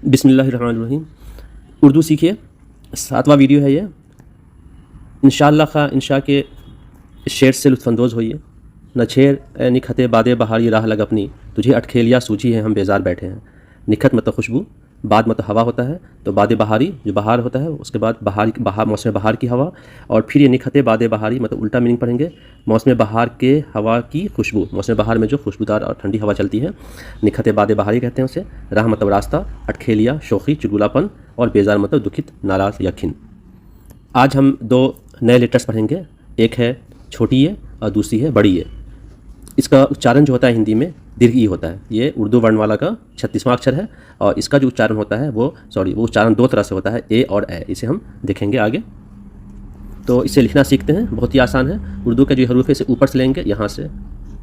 बिस्मिल्लाहिर्रहमानिर्रहीम। उर्दू सीखिए, 7वां वीडियो है ये। इंशाअल्लाह खा इंशा के शेर से लुत्फ़अंदोज़ होइए। न छेड़ ए निखते बादे बहारी राह लग अपनी, तुझे अटखेलियाँ सूझी है हम बेजार बैठे हैं। निखत मतलब खुशबू, बाद मतलब हवा होता है, तो बादे बहारी जो बहार होता है, उसके बाद बहार मौसम बहार की हवा, और फिर ये निखते बादे बहारी मतलब उल्टा मीनिंग पढ़ेंगे, मौसम बहार के हवा की खुशबू। मौसम बहार में जो खुशबूदार और ठंडी हवा चलती है, निखते बादे बहारी कहते हैं उसे। राह मतलब रास्ता, अटखेलिया शोखी चुलबुलापन, और बेजार मतलब दुखित नाराज़ या खिन। आज हम 2 नए लेटर्स पढ़ेंगे। एक है छोटी ए और दूसरी है बड़ी ए। इसका उच्चारण जो होता है हिंदी में दीर्घ ई होता है। ये उर्दू वर्णमाला का 36वां अक्षर है, और इसका जो उच्चारण होता है वो उच्चारण 2 तरह से होता है, ए और ए। इसे हम देखेंगे आगे। तो इसे लिखना सीखते हैं, बहुत ही आसान है। उर्दू के जो हरूफ है इसे ऊपर से लेंगे, यहाँ से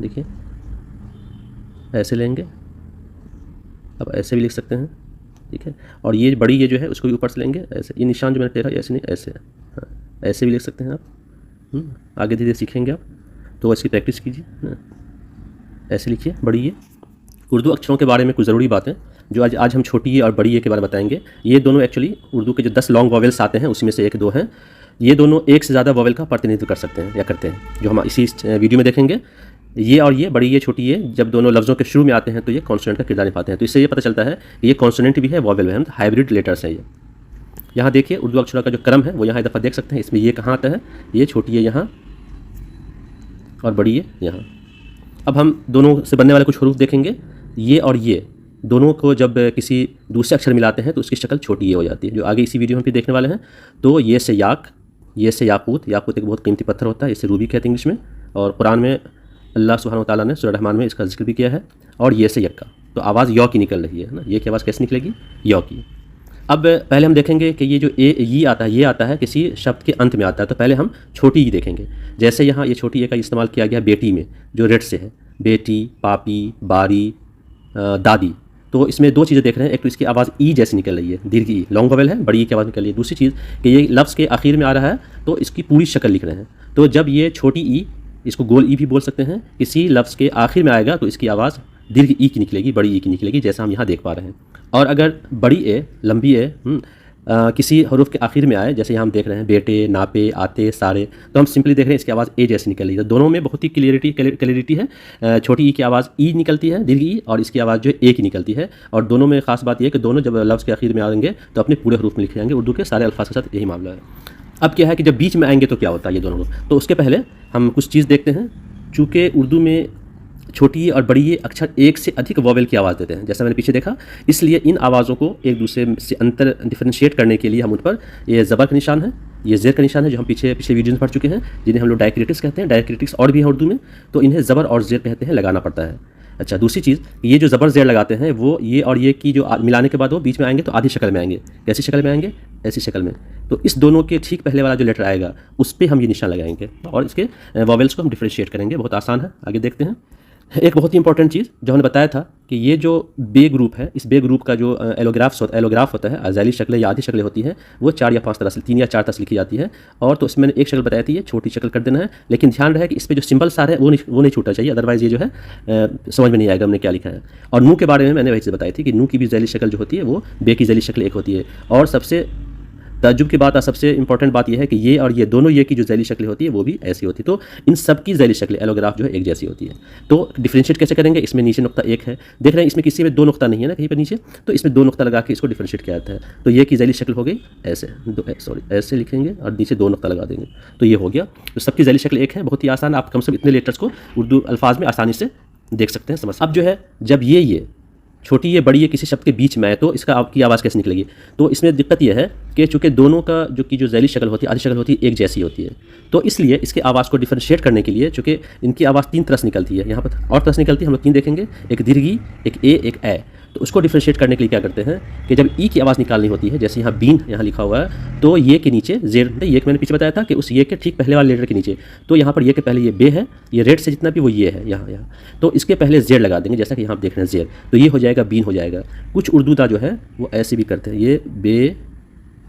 देखिए ऐसे लेंगे, अब ऐसे भी लिख सकते हैं, ठीक है। और ये बड़ी ये जो है उसको भी ऊपर से लेंगे, ऐसे। ये निशान जो मैंने दे रहा है ऐसे नहीं, ऐसे, हाँ, ऐसे भी लिख सकते हैं आप। आगे धीरे धीरे सीखेंगे आप, तो इसकी प्रैक्टिस कीजिए। ऐसे लिखिए बड़ी ये। उर्दू अक्षरों के बारे में कुछ ज़रूरी बातें जो आज हम छोटी ए और बड़ी ए के बारे में बताएंगे। ये दोनों एक्चुअली उर्दू के जो 10 लॉन्ग वॉवेल्स आते हैं उसमें से 1-2 हैं। ये दोनों एक से ज़्यादा वॉवेल का प्रतिनिधित्व कर सकते हैं या करते हैं, जो हम इसी वीडियो में देखेंगे। ये और ये बड़ी ये छोटी ये जब दोनों लफ्ज़ों के शुरू में आते हैं तो ये कॉन्सोनेंट का किरदार निभाते हैं। तो इससे ये पता चलता है कि ये कॉन्सोनेंट भी है, वॉवेल भी है, हाइब्रिड लेटर्स हैं ये। यहाँ देखिए उर्दू अक्षरों का जो क्रम है वो यहाँ एक दफ़ा देख सकते हैं। इसमें ये कहाँ आता है, ये छोटी ये यहाँ और बड़ी ये यहाँ। अब हम दोनों से बनने वाले कुछ हरूफ देखेंगे। ये और ये दोनों को जब किसी दूसरे अक्षर मिलाते हैं तो उसकी शक्ल छोटी ये हो जाती है, जो आगे इसी वीडियो में भी देखने वाले हैं। तो ये से याक, ये से याकूत। याकूत एक बहुत कीमती पत्थर होता है, इसे रूबी कहते हैं इंग्लिश में, और कुरान में अल्लाह सुब्हानहू व तआला ने सूरह रहमान में इसका जिक्र भी किया है। और ये से यक्का, तो आवाज़ यौ की निकल रही है ना। ये की आवाज़ कैसे निकलेगी, यौ की। अब पहले हम देखेंगे कि ये जो ये आता है किसी शब्द के अंत में आता है, तो पहले हम छोटी ई देखेंगे। जैसे यहाँ ये छोटी ए का इस्तेमाल किया गया बेटी में, जो रेड से है, बेटी, पापी, बारी, दादी। तो इसमें 2 चीज़ें देख रहे हैं। एक तो इसकी आवाज़ ई जैसी निकल रही है, दीर्घ ई, लॉन्ग वोवेल है, बड़ी ई की आवाज़ निकल रही है। दूसरी चीज़ कि ये लफ्ज़ के आखिर में आ रहा है तो इसकी पूरी शक्ल लिख रहे हैं। तो जब ये छोटी ई, इसको गोल ई भी बोल सकते हैं, किसी लफ्ज़ के आखिर में आएगा तो इसकी आवाज़ दीर्घ ई की निकलेगी, बड़ी ई की निकलेगी, जैसा हम यहाँ देख पा रहे हैं। और अगर बड़ी ए, लंबी ए किसी हरूफ के आखिर में आए, जैसे यहाँ हम देख रहे हैं बेटे, नापे, आते, सारे, तो हम सिंपली देख रहे हैं इसकी आवाज़ ए जैसी निकल रही है। दोनों में बहुत ही क्लियरिटी है। छोटी ई की आवाज़ ई निकलती है, दीर्घ ई, और इसकी आवाज़ जो है ए की निकलती है। और दोनों में ख़ास बात यह है कि दोनों जब लफ्ज़ के आखिर में आएंगे तो अपने पूरे हरूफ में लिखे जाएंगे। उर्दू के सारे अल्फाज के साथ यही मामला है। अब क्या है कि जब बीच में आएंगे तो क्या होता है ये दोनों हरूफ, तो उसके पहले हम कुछ चीज़ देखते हैं। चूँकि उर्दू में छोटी ए और बड़ी ए अक्षर एक से अधिक वोवेल की आवाज़ देते हैं, जैसा मैंने पीछे देखा। इसलिए इन आवाज़ों को एक दूसरे से अंतर डिफरेंशिएट करने के लिए हम उन पर ये ज़बर का निशान है, ये ज़ेर का निशान है, जो हम पिछले वीडियो में पढ़ चुके हैं, जिन्हें हम लोग डायक्रिटिक्स कहते हैं। डायक्रिटिक्स और भी है उर्दू में, तो इन्हें ज़बर और ज़ेर कहते हैं, लगाना पड़ता है। अच्छा, दूसरी चीज़, ये जो ज़बर ज़ेर लगाते हैं वो ये और ये की जो मिलाने के बाद वो बीच में आएंगे तो आधी शक्ल में आएंगे। कैसी शक्ल में आएंगे, ऐसी शक्ल में। तो इस दोनों के ठीक पहले वाला जो लेटर आएगा उस पर हम ये निशान लगाएंगे और इसके वोवेल्स को हम डिफरेंशिएट करेंगे। बहुत आसान है, आगे देखते हैं। एक बहुत ही इंपॉर्टेंट चीज़ जो हमने बताया था कि ये जो बे ग्रुप है, इस बे ग्रुप का जो एलोग्राफ होता है, अज़ैली शक्लें या आधी शक्लें होती हैं, वो 4 या 5 तरह से, 3 या 4 तरह से लिखी जाती है। और तो इसमें मैंने एक शक्ल बताई थी, ये छोटी शक्ल कर देना है। लेकिन ध्यान रहे कि इस पर जो सिंबल्स आ रहे हैं वो नहीं छूटना चाहिए, अदरवाइज़ ये जो है समझ में नहीं आएगा हमने क्या लिखा है। और नू के बारे में मैंने वही चीज़ बताई थी कि नू की भी ज़ैली शक्ल जो होती है वो बे की ज़ैली शक्ल एक होती है। और सबसे ताज्जुब की बात, सबसे इंपॉर्टेंट बात यह है कि ये और ये दोनों ये की जो ज़ैली शक्लें होती है वो भी ऐसी होती है। तो इन सब की ज़ैली शक्लें एलोग्राफ जो है एक जैसी होती है। तो डिफरेंशिएट कैसे करेंगे, इसमें नीचे नुक्ता 1 है, देख रहे हैं इसमें किसी में 2 नुक्ता नहीं है ना कहीं पर नीचे, तो इसमें 2 नुक्ता लगा के इसको डिफरेंशिएट किया जाता है। तो ये की ज़ैली शक्ल हो गई ऐसे, ऐसे लिखेंगे और नीचे 2 नुक्ता लगा देंगे, तो ये हो गया। तो सबकी ज़ैली शक्ल एक है, बहुत ही आसान। आप कम से कम इतने लेटर्स को उर्दू अल्फाज में आसानी से देख सकते हैं, समझ। अब जो है जब ये छोटी ये बड़ी ये किसी शब्द के बीच में आए तो इसका आपकी आवाज़ कैसे निकलेगी। तो इसमें दिक्कत यह है कि चूँकि दोनों का जो ज़ैली शक्ल होती है, आधी शक्ल होती है, एक जैसी होती है। तो इसलिए इसकी आवाज़ को डिफरेंशिएट करने के लिए, चूँकि इनकी आवाज़ 3 तरह से निकलती है, यहाँ पर और तरह से निकलती है, हम लोग 3 देखेंगे, एक दीर्घ ई, एक ए, एक ए। तो उसको डिफरेंशिएट करने के लिए क्या करते हैं कि जब ई की आवाज़ निकालनी होती है, जैसे यहाँ बीन यहाँ लिखा हुआ है, तो ये के नीचे ज़ेर, ये मैंने पीछे बताया था कि उस ये के ठीक पहले वाले लेटर के नीचे, तो यहाँ पर ये के पहले ये बे है, ये रेड से जितना भी वो ये है यहाँ, तो इसके पहले ज़ेर लगा देंगे, जैसा कि यहाँ आप देख रहे हैं ज़ेर, तो ये हो जाएगा बीन हो जाएगा। कुछ उर्दूदा जो है वो ऐसे भी करते हैं, ये बे,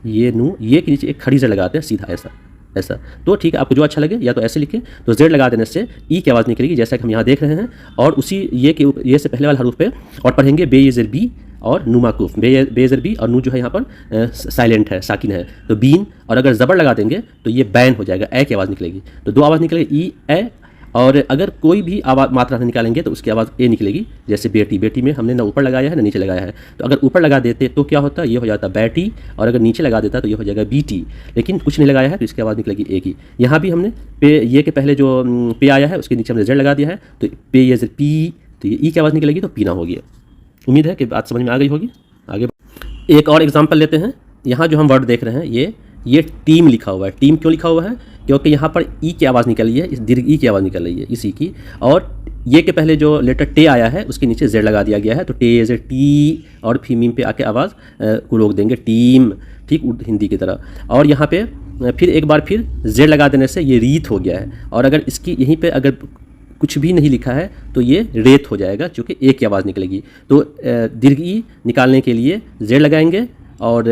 ये नू, ये के नीचे एक खड़ी ज़ेर लगाते हैं सीधा ऐसा, ऐसा। तो ठीक है, आपको जो अच्छा लगे, या तो ऐसे लिखें, तो जेड लगा देने से ई की आवाज़ निकलेगी, जैसा कि हम यहाँ देख रहे हैं। और उसी ये से पहले वाले हरूफ पे और पढ़ेंगे बे ये ज़ेर बी और नू माकूफ। बे ज़ेर बी और नू जो है यहाँ पर साइलेंट है, साकिन है, तो बीन। और अगर ज़बर लगा देंगे तो ये बैन हो जाएगा, ए की आवाज़ निकलेगी। तो दो आवाज़ निकलेगी, ई ए। और अगर कोई भी आवाज़ मात्रा नहीं निकालेंगे तो उसकी आवाज़ ए निकलेगी। जैसे बेटी, बेटी में हमने ना ऊपर लगाया है ना नीचे लगाया है, तो अगर ऊपर लगा देते तो क्या होता, ये हो जाता बैटी। और अगर नीचे लगा देता तो ये हो जाएगा बीटी। लेकिन कुछ नहीं लगाया है तो इसकी आवाज़ निकलेगी ए की। यहाँ भी हमने पे ये के पहले जो पे आया है उसके नीचे हमने जेड लगा दिया है, तो पे ये पी, तो ये ई की आवाज़ निकलेगी, तो पीना हो गया। उम्मीद है कि बात समझ में आ गई होगी। आगे एक और एग्जाम्पल लेते हैं। यहाँ जो हम वर्ड देख रहे हैं, ये टीम लिखा हुआ है। टीम क्यों लिखा हुआ है? क्योंकि यहाँ पर ई की आवाज़ निकल रही है, इस दीर्घ ई की आवाज़ निकल रही है, इसी की। और ये के पहले जो लेटर टे आया है उसके नीचे जेड लगा दिया गया है, तो टे एज ए टी, और फिर मीम पे आके आवाज़ को रोक देंगे, टीम, ठीक हिंदी की तरह। और यहाँ पे फिर एक बार फिर जेड लगा देने से ये रीत हो गया है। और अगर इसकी यहीं पे अगर कुछ भी नहीं लिखा है तो ये रेत हो जाएगा, क्योंकि ए की आवाज़ निकलेगी। तो दीर्घ ई निकालने के लिए जेड लगाएंगे, और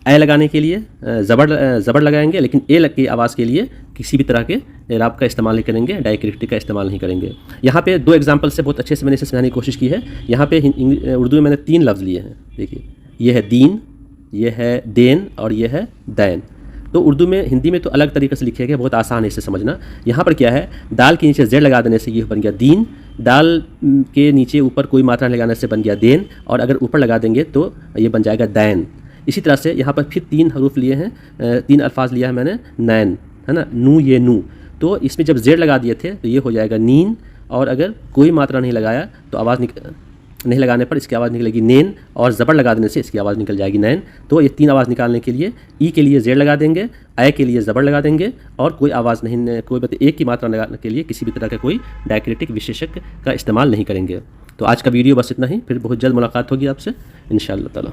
ए लगाने के लिए ज़बर लगाएंगे, लेकिन ए की आवाज़ के लिए किसी भी तरह के एराब का इस्तेमाल नहीं करेंगे, डायक्रिटिक का इस्तेमाल नहीं करेंगे। यहाँ पे दो एग्जांपल से बहुत अच्छे से मैंने इसे समझाने की कोशिश की है। यहाँ पे उर्दू में मैंने 3 लफ्ज़ लिए हैं। देखिए, ये है दीन, ये है देन, और ये है दैन। तो उर्दू में, हिंदी में तो अलग तरीके से लिखे गए, बहुत आसान है इसे समझना। यहाँ पर क्या है, दाल के नीचे जेड लगा देने से ये बन गया दीन, दाल के नीचे ऊपर कोई मात्रा लगाने से बन गया देन, और अगर ऊपर लगा देंगे तो ये बन जाएगा दैन। इसी तरह से यहाँ पर फिर 3 हरूफ लिए हैं, 3 अल्फाज लिया है मैंने, नैन, है ना, नू, ये नू। तो इसमें जब जेड लगा दिए थे तो ये हो जाएगा नीन, और अगर कोई मात्रा नहीं लगाया तो आवाज़ नहीं लगाने पर इसकी आवाज़ निकलेगी नैन, और ज़बर लगा देने से इसकी आवाज़ निकल जाएगी नैन। तो ये 3 आवाज़ निकालने के लिए ई के लिए जेड लगा देंगे, ए के लिए ज़बर लगा देंगे, और कोई आवाज़ नहीं, कोई एक की मात्रा लगाने के लिए किसी भी तरह का कोई डायक्रिटिक विशेषक का इस्तेमाल नहीं करेंगे। तो आज का वीडियो बस इतना ही, फिर बहुत जल्द मुलाकात होगी आपसे इंशाअल्लाह ताला।